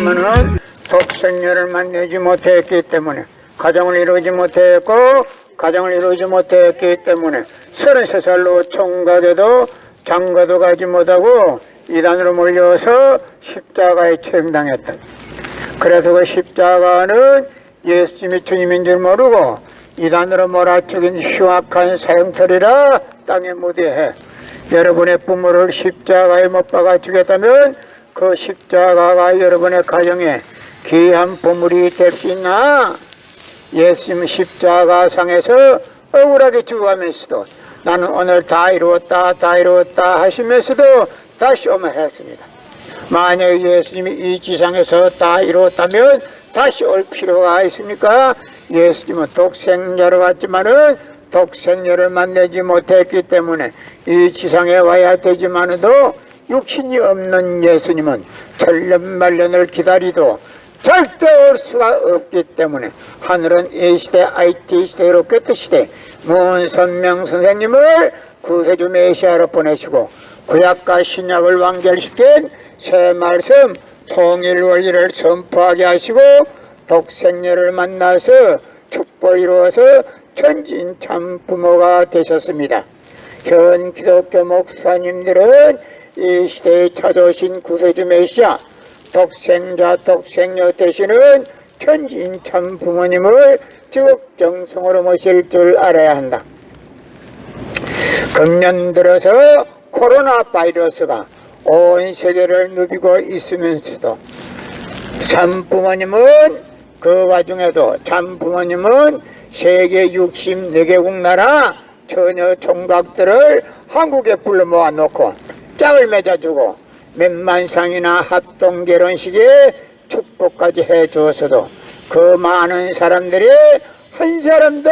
예수님은 독생녀를 만나지 못했기 때문에, 가정을 이루지 못했고 가정을 이루지 못했기 때문에 33살로 총각에도 장가도 가지 못하고 이단으로 몰려서 십자가에 처형당했다. 그래서 그 십자가는 예수님이 주님인 줄 모르고 이단으로 몰아죽인 흉악한 사형터리라 땅에 무대해 여러분의 부모를 십자가에 못 박아 죽였다면 그 십자가가 여러분의 가정에 귀한 보물이 될 수 있나? 예수님 십자가 상에서 억울하게 죽어가면서도 나는 오늘 다 이루었다 하시면서도 다시 오면 했습니다. 만약 예수님이 이 지상에서 다 이루었다면 다시 올 필요가 있습니까? 예수님은 독생자로 왔지만은 독생녀를 만나지 못했기 때문에 이 지상에 와야 되지만도 육신이 없는 예수님은 천년만년을 기다리도 절대 올 수가 없기 때문에 하늘은 A시대 IT시대로 꿰뜨시되 문선명 선생님을 구세주 메시아로 보내시고 구약과 신약을 완결시킨 새 말씀 통일 원리를 선포하게 하시고 독생녀를 만나서 축복을 이루어서 천진 참 부모가 되셨습니다. 현 기독교 목사님들은 이 시대에 찾아오신 구세주 메시아 독생자 독생녀 되시는 천진 참 부모님을 지극정성으로 모실 줄 알아야 한다. 금년 들어서 코로나 바이러스가 온 세계를 누비고 있으면서도 참 부모님은 그 와중에도 참 부모님은 세계 64개국 나라 처녀 총각들을 한국에 불러 모아놓고 짝을 맺어주고 몇만 상이나 합동 결혼식에 축복까지 해주었어도 그 많은 사람들이 한 사람도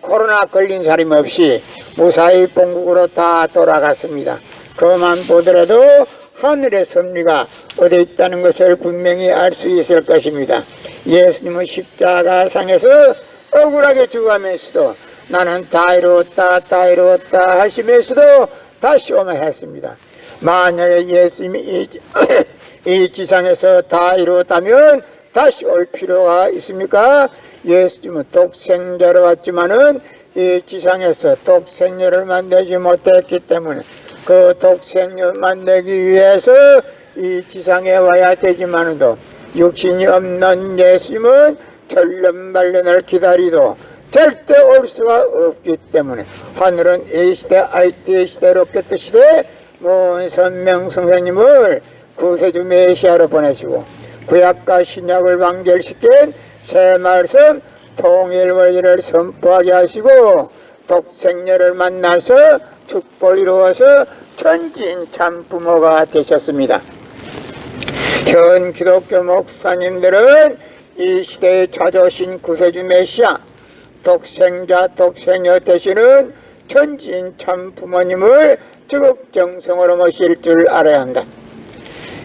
코로나 걸린 사람이 없이 무사히 본국으로 다 돌아갔습니다. 그만 보더라도 하늘의 섭리가 어디 있다는 것을 분명히 알 수 있을 것입니다. 예수님은 십자가 상에서 억울하게 죽어가면서도 나는 다 이루었다 하시면서도 다시 오면 했습니다. 만약에 예수님이 이 지상에서 다 이루었다면 다시 올 필요가 있습니까? 예수님은 독생자로 왔지만은 이 지상에서 독생녀를 만나지 못했기 때문에 그 독생녀 만나기 위해서 이 지상에 와야 되지만도 육신이 없는 예수님은 천년만년을 기다리도 절대 올 수가 없기 때문에 하늘은 A시대 IT시대로 꿰뜨시되 문선명 선생님을 구세주 메시아로 보내시고 구약과 신약을 완결시킨 새 말씀 통일 원리를 선포하게 하시고 독생녀를 만나서 축복을 이루어서 천진 참 부모가 되셨습니다. 현 기독교 목사님들은 이 시대에 찾아오신 구세주 메시아 독생자 독생녀 되시는 천진 참 부모님을 지극정성으로 모실 줄 알아야 한다.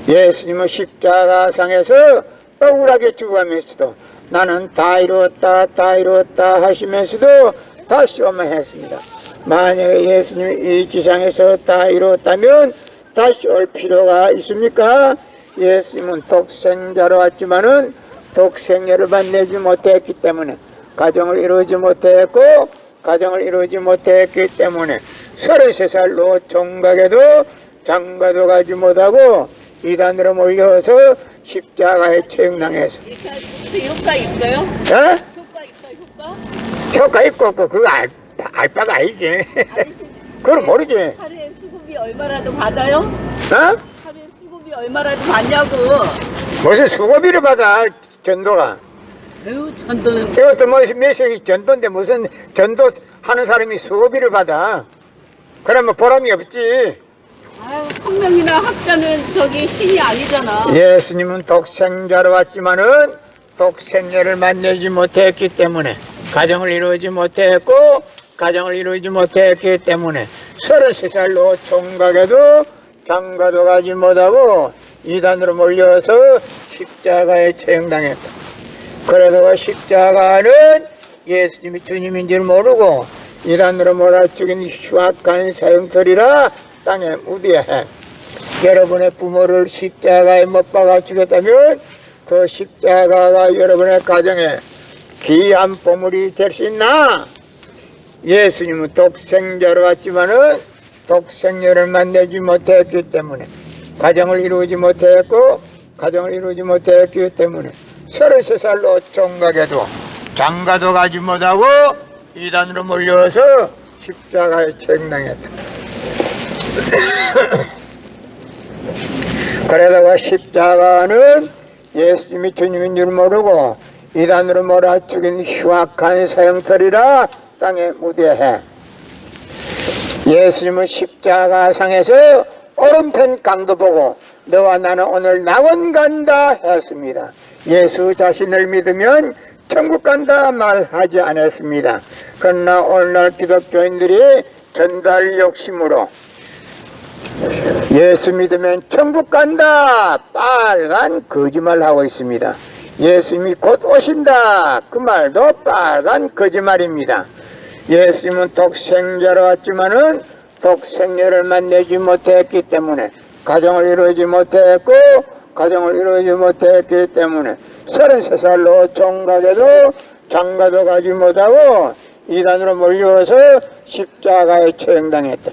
예수님은 십자가 상에서 억울하게 죽어가면서도 나는 다 이루었다 하시면서도 다시 오면 했습니다. 만약에 예수님이 이 지상에서 다 이루었다면 다시 올 필요가 있습니까? 예수님은 독생자로 왔지만은 독생녀를 만나지 못했기 때문에 가정을 이루지 못했고 가정을 이루지 못했기 때문에 33살로 총각에도 장가도 가지 못하고 이단으로 몰려서 십자가에 처형당해서 효과 있어요? 어? 효과 있어요? 효과? 효과 있고 없고 그거 알 바가 아니지. 그걸 모르지. 하루에 수급이 얼마라도 받아요? 어? 하루에 수급이 얼마라도 받냐고. 무슨 수고비를 받아 전도가. 아유 전도는 이것도 뭐 몇십이 전도인데 무슨 전도 하는 사람이 수고비를 받아. 그러면 보람이 없지. 아유 성명이나 학자는 저기 신이 아니잖아. 예수님은 독생자로 왔지만은 독생녀를 만나지 못했기 때문에 가정을 이루지 못했고 가정을 이루지 못했기 때문에 33살로 총각에도 장가도 가지 못하고 이단으로 몰려서 십자가에 처형당했다. 그래서 그 십자가는 예수님이 주님인 줄 모르고 이단으로 몰아죽인 흉악한 사형터리라 땅에 무디해. 여러분의 부모를 십자가에 못 박아 죽였다면 그 십자가가 여러분의 가정에 귀한 보물이 될 수 있나? 예수님은 독생자로 왔지만은 독생녀를 만나지 못했기 때문에 가정을 이루지 못했고 가정을 이루지 못했기 때문에 33살로 총각에도 장가도 가지 못하고 이단으로 몰려서 십자가에 책당했다. 그러다가 십자가는 예수님이 주님인 줄 모르고 이단으로 몰아죽인 흉악한 사형털이라 땅에 무대해 예수님은 십자가상에서 오른편 강도 보고 너와 나는 오늘 낙원 간다 했습니다. 예수 자신을 믿으면 천국 간다 말하지 않았습니다. 그러나 오늘날 기독교인들이 전달 욕심으로 예수 믿으면 천국 간다 빨간 거짓말하고 있습니다. 예수님이 곧 오신다 그 말도 빨간 거짓말입니다. 예수님은 독생자로 왔지만은 독생녀를 만나지 못했기 때문에 가정을 이루지 못했고 가정을 이루지 못했기 때문에 33살로 총각에도 장가도 가지 못하고 이단으로 몰려서 십자가에 처형당했다.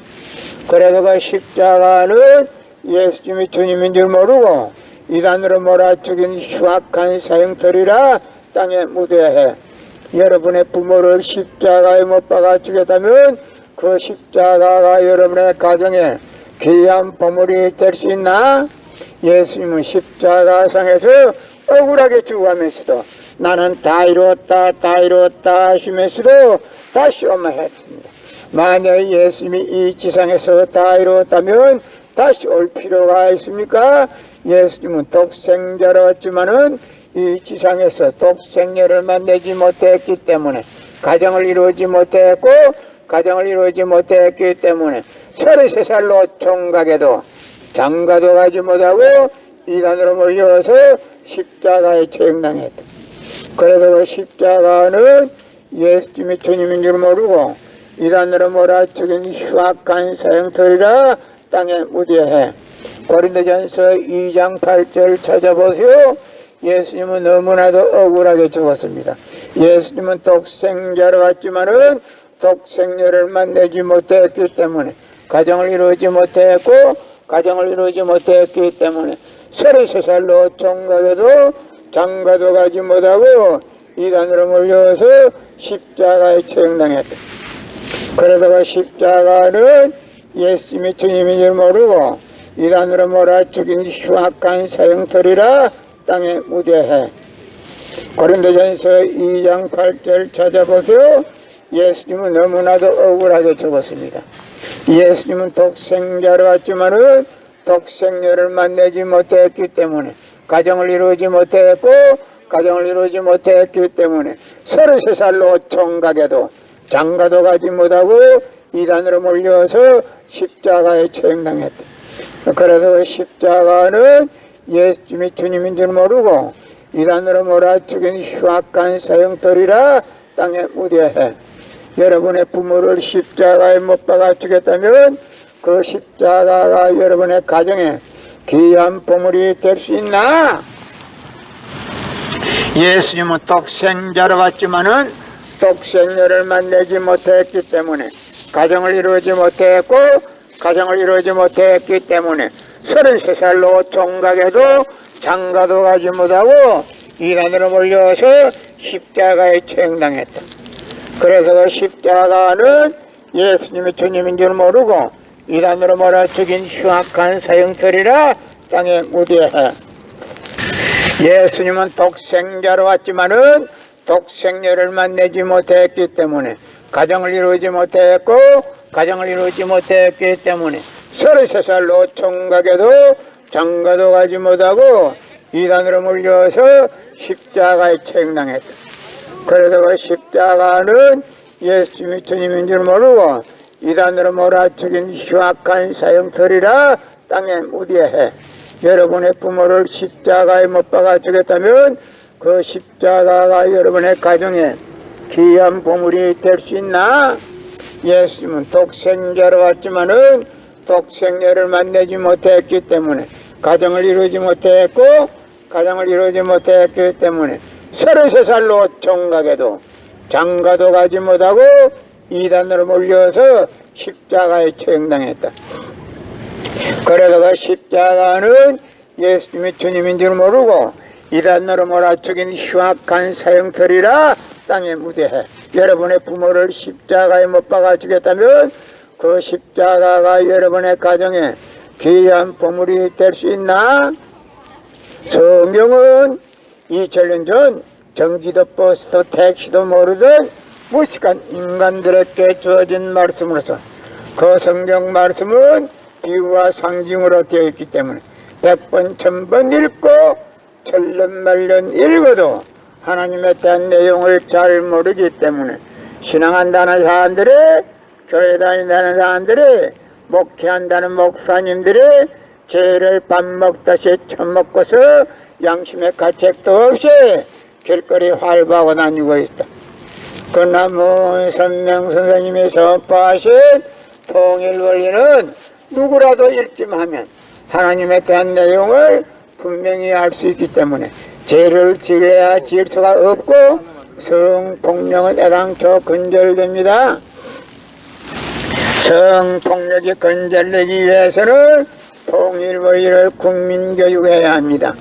그래서 그 십자가는 예수님이 주님인 줄 모르고 이단으로 몰아죽인 흉악한 사형털이라 땅에 무대해 여러분의 부모를 십자가에 못 박아 죽였다면 그 십자가가 여러분의 가정에 귀한 보물이 될 수 있나? 예수님은 십자가상에서 억울하게 죽어가면서도 나는 다 이루었다 하시면서도 다시 엄마했습니다. 만약 예수님이 이 지상에서 다 이루었다면 다시 올 필요가 있습니까? 예수님은 독생자로 왔지만은 이 지상에서 독생녀를 만나지 못했기 때문에 가정을 이루지 못했고 가정을 이루지 못했기 때문에 33살로 총각에도 장가도 가지 못하고 이단으로 몰려서 십자가에 처형당했다. 그래서 그 십자가는 예수님이 주님인 줄 모르고 이단으로 몰아죽인 흉악한 사형털이라 땅에 무대해 고린도전서 2장 8절 찾아보세요. 예수님은 너무나도 억울하게 죽었습니다. 예수님은 독생자로 왔지만은 독생녀를 만나지 못했기 때문에 가정을 이루지 못했고 가정을 이루지 못했기 때문에 33살로 총각에도 장가도 가지 못하고 이단으로 몰려서 십자가에 처형당했다. 그래서 그 십자가는 예수님이 주님인 줄 모르고 이단으로 몰아죽인 흉악한 사형털이라 땅에 무대해 고린도전서 2장 8절 찾아보세요. 예수님은 너무나도 억울하게 죽었습니다. 예수님은 독생자로 왔지만은 독생녀를 만나지 못했기 때문에 가정을 이루지 못했고 가정을 이루지 못했기 때문에 33살로 총각에도 장가도 가지 못하고 이단으로 몰려서 십자가에 처형당했다. 그래서 그 십자가는 예수님이 주님인 줄 모르고 이단으로 몰아죽인 흉악한 사형털이라 땅에 무대해 여러분의 부모를 십자가에 못 박아 죽였다면 그 십자가가 여러분의 가정에 귀한 보물이 될 수 있나? 예수님은 독생자로 왔지만은 독생녀를 만나지 못했기 때문에 가정을 이루지 못했고 가정을 이루지 못했기 때문에 33살로 총각에도 장가도 가지 못하고 이단으로 몰려서 십자가에 처형당했다. 그래서 그 십자가는 예수님이 주님인 줄 모르고 이단으로 몰아죽인 흉악한 사형털이라 땅에 무대해 예수님은 독생자로 왔지만은 독생녀를 만나지 못했기 때문에 가정을 이루지 못했고 가정을 이루지 못했기 때문에 33살로 총각에도 장가도 가지 못하고 이단으로 몰려서 십자가에 처형당했다. 그래서 그 십자가는 예수님이 주님인 줄 모르고 이단으로 몰아죽인 흉악한 사형털이라 땅에 무대해 여러분의 부모를 십자가에 못 박아 죽였다면 그 십자가가 여러분의 가정에 귀한 보물이 될 수 있나? 예수님은 독생자로 왔지만은 독생녀를 만나지 못했기 때문에 가정을 이루지 못했고 가정을 이루지 못했기 때문에 33살로 총각에도 장가도 가지 못하고 이단으로 몰려서 십자가에 처형당했다. 그래서 그 십자가는 예수님이 주님인 줄 모르고 이단으로 몰아죽인 흉악한 사형터리라 땅에 무대해. 여러분의 부모를 십자가에 못 박아 주겠다면 그 십자가가 여러분의 가정에 귀한 보물이 될 수 있나? 성경은 2000년 전 전기도 버스도 택시도 모르던 무식한 인간들에게 주어진 말씀으로서 그 성경 말씀은 비유와 상징으로 되어 있기 때문에 100번 1000번 읽고 천년만년 읽어도 하나님에 대한 내용을 잘 모르기 때문에 신앙한다는 사람들이, 교회 다닌다는 사람들이, 목회한다는 목사님들이 죄를 밥 먹다시 처먹고서 양심의 가책도 없이 길거리 활보하고 다니고 있다. 그러나 문선명 선생님이 선포하신 통일원리는 누구라도 읽기만 하면 하나님에 대한 내용을 분명히 알 수 있기 때문에 죄를 지어야 지을 수가 없고 성폭력은 애당초 근절됩니다. 성폭력이 근절되기 위해서는 통일원리를 국민교육해야 합니다.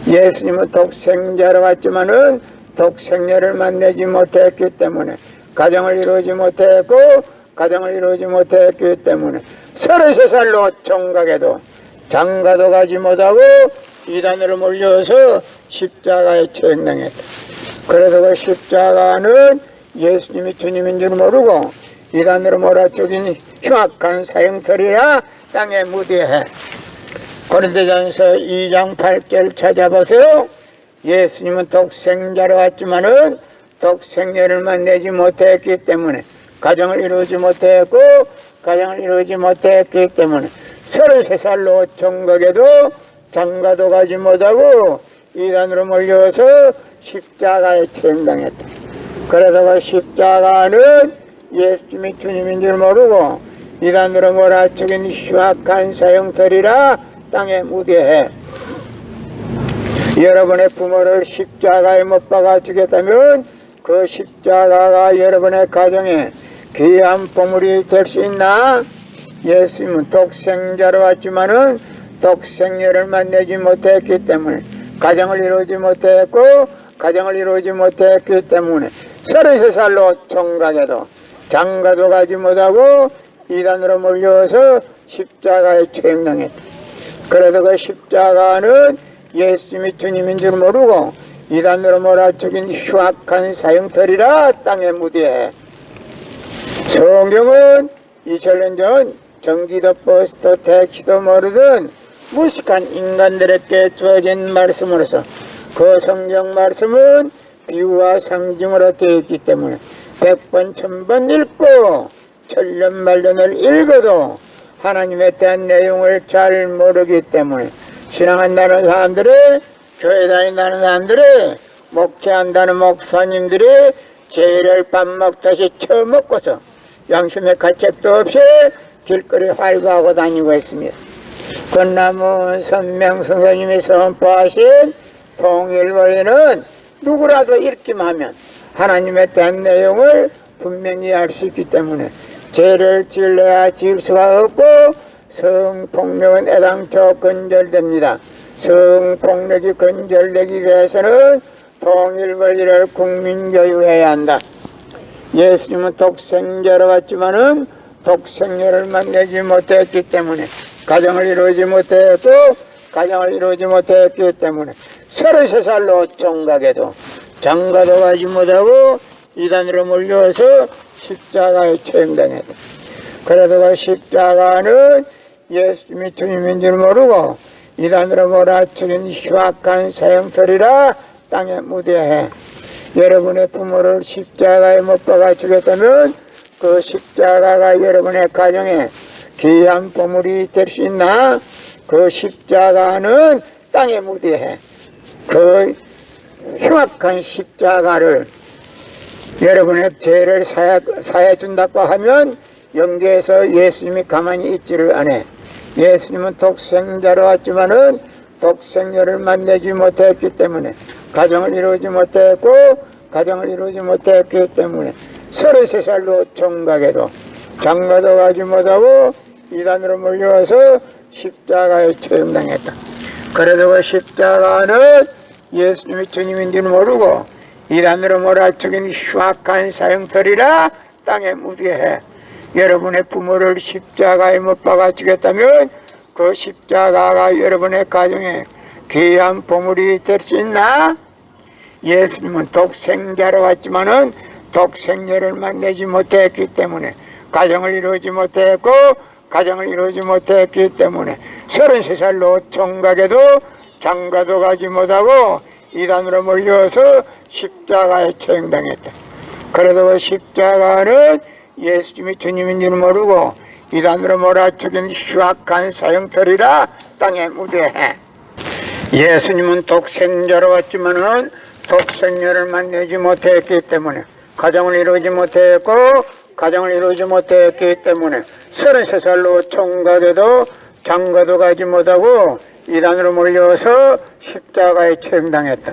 예수님은 독생자로 왔지만은 독생녀를 만나지 못했기 때문에 가정을 이루지 못했고 가정을 이루지 못했기 때문에 33살로 총각에도 장가도 가지 못하고 이단으로 몰려서 십자가에 처형당했다. 그래서 그 십자가는 예수님이 주님인 줄 모르고 이단으로 몰아죽인 흉악한 사형터리라 땅에 무대해. 고린도전서 2장 8절 찾아보세요. 예수님은 독생자로 왔지만은 독생녀를 만나지 못했기 때문에 가정을 이루지 못했고 가정을 이루지 못했기 때문에 33살로 총각에도 장가도 가지 못하고 이단으로 몰려서 십자가에 처형당했다. 그래서 그 십자가는 예수님이 주님인 줄 모르고 이단으로 몰아죽인 흉악한 사형터리라 땅에 무대해. 여러분의 부모를 십자가에 못 박아 주겠다면 그 십자가가 여러분의 가정에 귀한 보물이 될 수 있나? 예수님은 독생자로 왔지만은 독생녀를 만나지 못했기 때문에 가정을 이루지 못했고 가정을 이루지 못했기 때문에 33살로 총각에도 장가도 가지 못하고 이단으로 몰려서 십자가에 처형당했다. 그래서 그 십자가는 예수님이 주님인 줄 모르고 이단으로 몰아죽인 흉악한 사형터리라 땅에 무대해. 성경은 2000년 전 전기도 버스도 택시도 모르던 무식한 인간들에게 주어진 말씀으로서 그 성경 말씀은 비유와 상징으로 되어 있기 때문에 100번 1000번 읽고 천년만년을 읽어도 하나님에 대한 내용을 잘 모르기 때문에 신앙한다는 사람들이, 교회 다닌다는 사람들이, 목회한다는 목사님들이 죄를 밥 먹듯이 처먹고서 양심의 가책도 없이 길거리 활보하고 다니고 있습니다. 권나무 선명 선생님이 선포하신 통일원리는 누구라도 읽기만 하면 하나님에 대한 내용을 분명히 알 수 있기 때문에 죄를 지으려야 지을 수가 없고 성폭력은 애당초 근절됩니다. 성폭력이 근절되기 위해서는 통일원리를 국민교육해야 한다. 예수님은 독생자로 왔지만은 독생녀를 만나지 못했기 때문에 가정을 이루지 못했고 가정을 이루지 못했기 때문에 33살로 총각에도 장가도 가지 못하고 이단으로 몰려서 십자가에 처형당했다. 그래서 그 십자가는 예수님이 주님인 줄 모르고 이단으로 몰아죽인 흉악한 사형터리라 땅에 무대해. 여러분의 부모를 십자가에 못 박아 주겠다면 그 십자가가 여러분의 가정에 귀한 보물이 될 수 있나? 그 십자가는 땅에 무대해. 그 흉악한 십자가를 여러분의 죄를 사해 준다고 하면 영계에서 예수님이 가만히 있지를 않아. 예수님은 독생자로 왔지만은 독생녀를 만나지 못했기 때문에 가정을 이루지 못했고 가정을 이루지 못했기 때문에 33살로 총각에도 장가도 가지 못하고 이단으로 몰려와서 십자가에 처형당했다. 그래도 그 십자가는 예수님이 주님인 줄 모르고 이단으로 몰아치긴 흉악한 사형터리라 땅에 묻게 해. 여러분의 부모를 십자가에 못 박아 죽였다면 그 십자가가 여러분의 가정에 귀한 보물이 될 수 있나? 예수님은 독생자로 왔지만은 독생녀를 만나지 못했기 때문에 가정을 이루지 못했고 가정을 이루지 못했기 때문에 33살로 총각에도 장가도 가지 못하고 이단으로 몰려서 십자가에 처형당했다. 그래도 그 십자가는 예수님이 주님인 줄 모르고 이단으로 몰아치긴 흉악한 사형터리라 땅에 묻어해. 예수님은 독생자로 왔지만은 독생녀를 만나지 못했기 때문에 가정을 이루지 못했고 가정을 이루지 못했기 때문에 33살로 총각에도 장가도 가지 못하고 이단으로 몰려서 십자가에 처형당했다.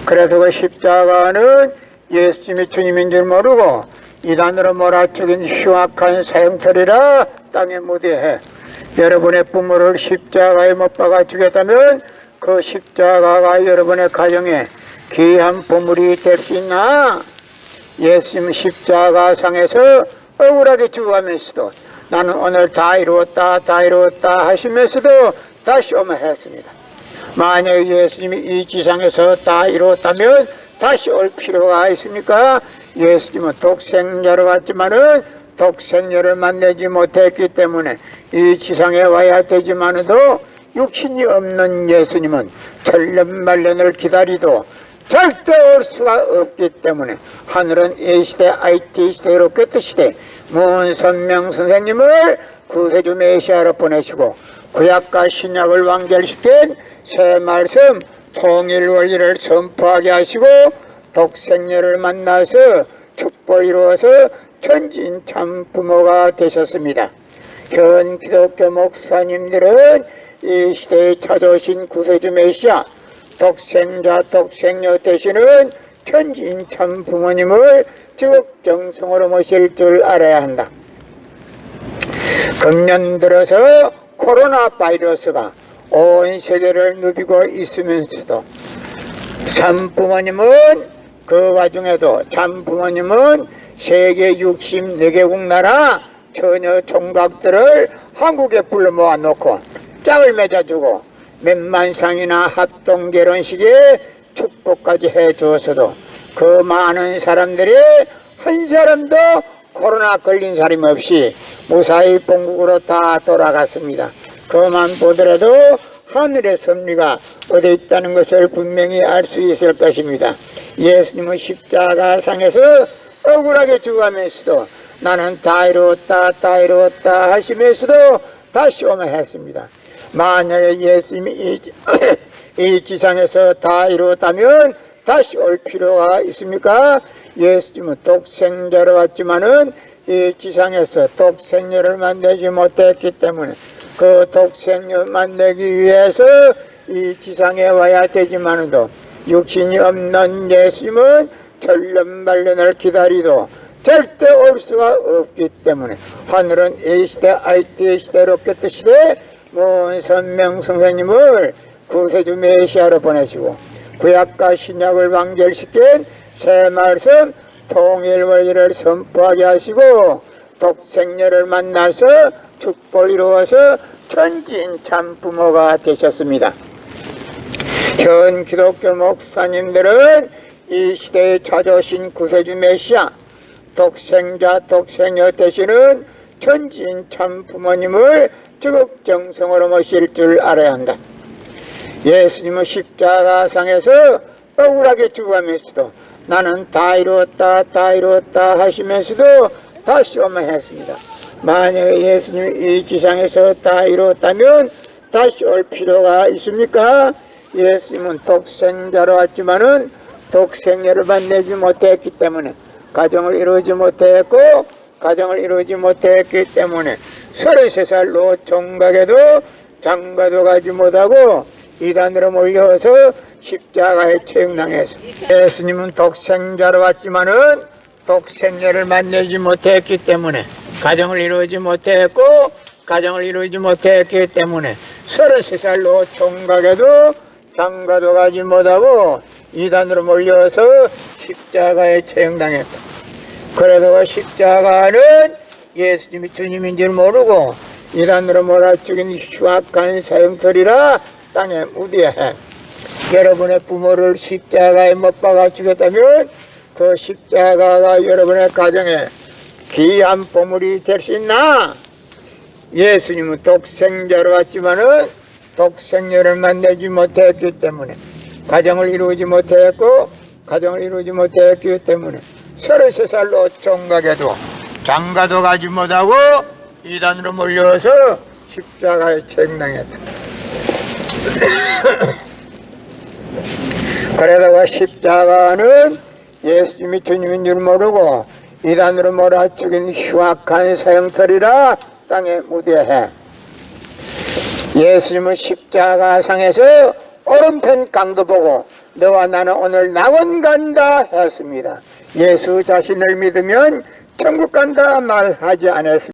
그래서 그 십자가는 예수님이 주님인 줄 모르고 이단으로 몰아치긴 흉악한 사형터리라 땅에 묻어해. 여러분의 부모를 십자가에 못 박아 죽였다면 그 십자가가 여러분의 가정에 귀한 보물이 될 수 있나? 예수님 십자가 상에서 억울하게 죽어가면서도 나는 오늘 다 이루었다 하시면서도 다시 오면 했습니다. 만약 예수님이 이 지상에서 다 이루었다면 다시 올 필요가 있습니까? 예수님은 독생자로 왔지만은 독생녀를 만나지 못했기 때문에 이 지상에 와야 되지만도 육신이 없는 예수님은 천년만년을 기다리도 절대 올 수가 없기 때문에 하늘은 A시대 IT시대로 끝시대 문선명 선생님을 구세주 메시아로 보내시고 구약과 신약을 완결시킨 새 말씀 통일 원리를 선포하게 하시고 독생녀를 만나서 축복을 이루어서 천진 참 부모가 되셨습니다. 현 기독교 목사님들은 이 시대에 찾아오신 구세주 메시아 독생자 독생녀 되시는 천진 참 부모님을 지극정성으로 모실 줄 알아야 한다. 금년 들어서 코로나 바이러스가 온 세계를 누비고 있으면서도 참 부모님은 그 와중에도 참 부모님은 세계 64개국 나라 처녀 총각들을 한국에 불러 모아놓고 짝을 맺어주고 몇만상이나 합동 결혼식에 축복까지 해주었어도 그 많은 사람들이 한 사람도 코로나 걸린 사람이 없이 무사히 본국으로 다 돌아갔습니다. 그만 보더라도 하늘의 섭리가 어디 있다는 것을 분명히 알 수 있을 것입니다. 예수님은 십자가 상에서 억울하게 죽어가면서도 나는 다 이루었다 하시면서도 다시 오면 했습니다. 만약에 예수님이 이 지상에서 다 이루었다면 다시 올 필요가 있습니까? 예수님은 독생자로 왔지만은 이 지상에서 독생녀를 만나지 못했기 때문에 그 독생녀 만나기 위해서 이 지상에 와야 되지만도 육신이 없는 예수님은 천년만년을 기다리도 절대 올 수가 없기 때문에 하늘은 A시대 IT시대로 끝시대 문선명 선생님을 구세주 메시아로 보내시고 구약과 신약을 완결시킨 새 말씀 통일 원리를 선포하게 하시고 독생녀를 만나서 축복을 이루어서 천진 참 부모가 되셨습니다. 현 기독교 목사님들은 이 시대에 찾아오신 구세주 메시아 독생자 독생녀 되시는 천진 참 부모님을 지극정성으로 모실 줄 알아야 한다. 예수님은 십자가상에서 억울하게 죽어가면서도 나는 다 이루었다 하시면서도 다시 오면 했습니다. 만약에 예수님이 이 지상에서 다 이루었다면 다시 올 필요가 있습니까? 예수님은 독생자로 왔지만은 독생녀를 만나지 못했기 때문에 가정을 이루지 못했고 가정을 이루지 못했기 때문에 33살로 총각에도 장가도 가지 못하고 이단으로 몰려서 십자가에 체형당해서 예수님은 독생자로 왔지만은 독생녀를 만나지 못했기 때문에 가정을 이루지 못했고 가정을 이루지 못했기 때문에 33살로 총각에도 장가도 가지 못하고 이단으로 몰려서 십자가에 체형당했다. 그래서 십자가는 예수님이 주님인 줄 모르고 이단으로 몰아죽인 흉악한 사형터리라 땅에 무디해. 여러분의 부모를 십자가에 못 박아 죽였다면 그 십자가가 여러분의 가정에 귀한 보물이 될 수 있나? 예수님은 독생자로 왔지만은 독생녀를 만나지 못했기 때문에 가정을 이루지 못했고 가정을 이루지 못했기 때문에 33살로 총각에도 장가도 가지 못하고 이단으로 몰려서 십자가에 체형당했다. 그러다가 십자가는 예수님이 주님인 줄 모르고 이단으로 몰아죽인 흉악한 사형터리라 땅에 무대해. 예수님은 십자가상에서 오른편 강도 보고 너와 나는 오늘 낙원 간다 했습니다. 예수 자신을 믿으면 천국 간다 말하지 않았습니다.